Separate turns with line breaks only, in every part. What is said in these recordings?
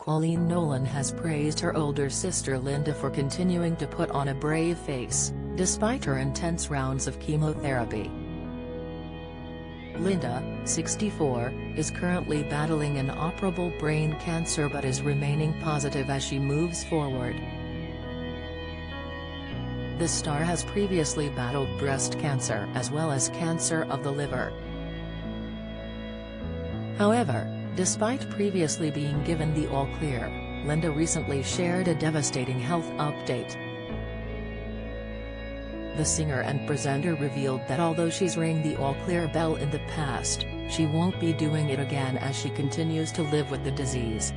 Coleen Nolan has praised her older sister Linda for continuing to put on a brave face, despite her intense rounds of chemotherapy. Linda, 64, is currently battling inoperable brain cancer but is remaining positive as she moves forward. The star has previously battled breast cancer as well as cancer of the liver. However, despite previously being given the all-clear, Linda recently shared a devastating health update. The singer and presenter revealed that although she's rang the all-clear bell in the past, she won't be doing it again as she continues to live with the disease.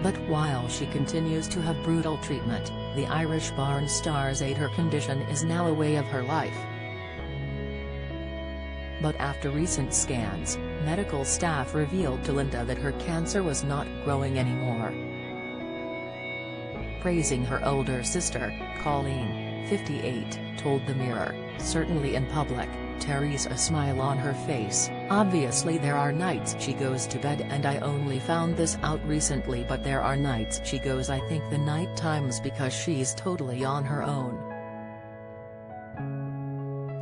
But while she continues to have brutal treatment, the Irish barn star's said her condition is now a way of her life. But after recent scans, medical staff revealed to Linda that her cancer was not growing anymore. Praising her older sister, Coleen, 58, told the Mirror, "Certainly in public, Terry's a smile on her face. Obviously there are nights she goes to bed and I only found this out recently, but there are nights she goes, I think the night times because she's totally on her own.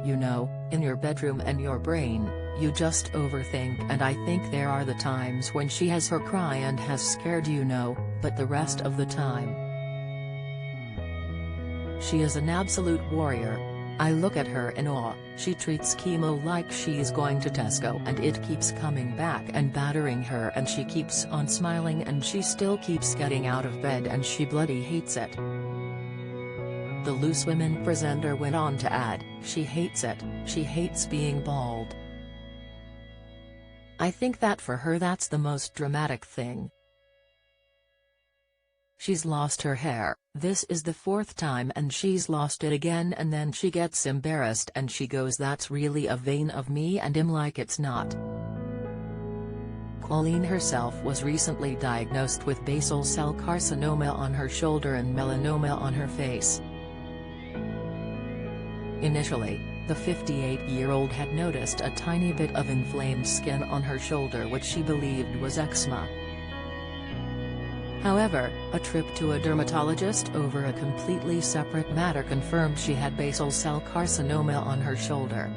You know, in your bedroom and your brain, you just overthink, and I think there are the times when she has her cry and has scared you know, but the rest of the time. She is an absolute warrior. I look at her in awe. She treats chemo like she's going to Tesco and it keeps coming back and battering her and she keeps on smiling and she still keeps getting out of bed and she bloody hates it." The Loose Women presenter went on to add, "She hates it, she hates being bald. I think that for her that's the most dramatic thing. She's lost her hair, this is the 4th time and she's lost it again and then she gets embarrassed and she goes that's really a vein of me and I'm like it's not." Coleen herself was recently diagnosed with basal cell carcinoma on her shoulder and melanoma on her face. Initially, the 58-year-old had noticed a tiny bit of inflamed skin on her shoulder which she believed was eczema. However, a trip to a dermatologist over a completely separate matter confirmed she had basal cell carcinoma on her shoulder.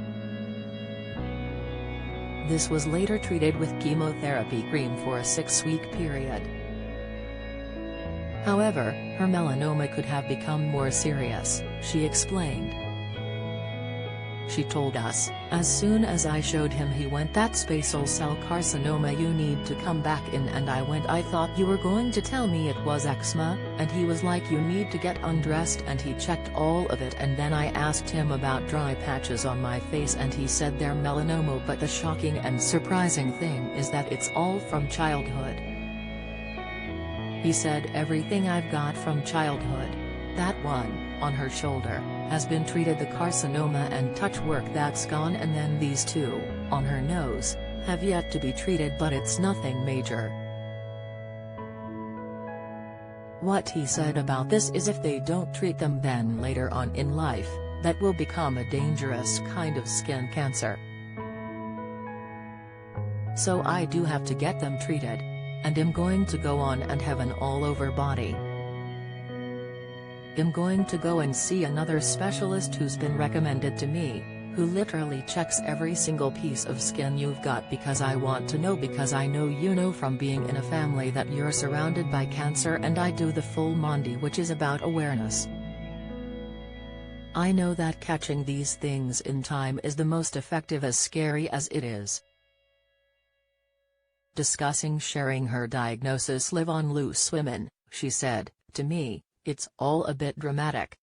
This was later treated with chemotherapy cream for a 6-week period. However, her melanoma could have become more serious, she explained. She told us, "As soon as I showed him he went that's basal cell carcinoma, you need to come back in, and I went I thought you were going to tell me it was eczema, and he was like you need to get undressed and he checked all of it and then I asked him about dry patches on my face and he said they're melanoma, but the shocking and surprising thing is that it's all from childhood. He said everything I've got from childhood, that one, on her shoulder, has been treated, the carcinoma and touch work that's gone, and then these 2, on her nose, have yet to be treated but it's nothing major." What he said about this is if they don't treat them then later on in life, that will become a dangerous kind of skin cancer. So I do have to get them treated. And I'm going to go on and have an all-over body. I'm going to go and see another specialist who's been recommended to me, who literally checks every single piece of skin you've got because I want to know, because I know you know from being in a family that you're surrounded by cancer, and I do the full Monty, which is about awareness. I know that catching these things in time is the most effective, as scary as it is." Discussing sharing her diagnosis live on Loose Women, she said, "To me, it's all a bit dramatic.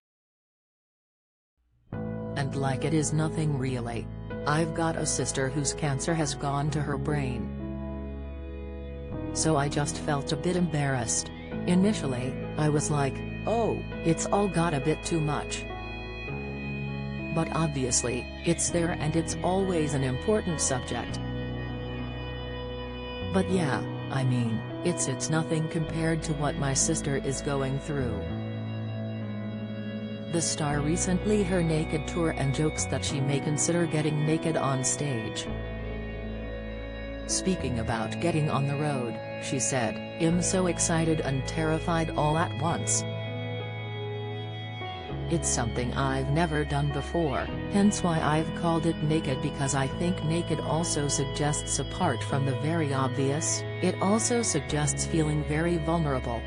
And like it is nothing really. I've got a sister whose cancer has gone to her brain. So I just felt a bit embarrassed. Initially, I was like, oh, it's all got a bit too much. But obviously, it's there and it's always an important subject. But yeah, I mean, it's nothing compared to what my sister is going through." The star recently her naked tour and jokes that she may consider getting naked on stage. Speaking about getting on the road, she said, "I'm so excited and terrified all at once. It's something I've never done before, hence why I've called it naked, because I think naked also suggests, apart from the very obvious, it also suggests feeling very vulnerable.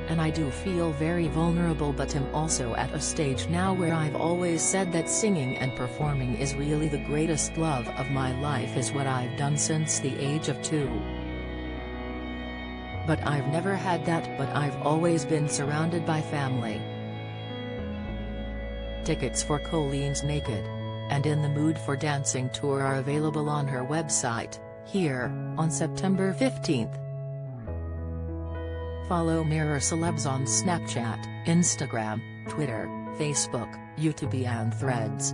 And I do feel very vulnerable, but I'm also at a stage now where I've always said that singing and performing is really the greatest love of my life, is what I've done since the age of 2. But I've never had that, but I've always been surrounded by family." Tickets for Coleen's Naked and In the Mood for Dancing tour are available on her website, here, on September 15th. Follow Mirror Celebs on Snapchat, Instagram, Twitter, Facebook, YouTube and Threads.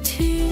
To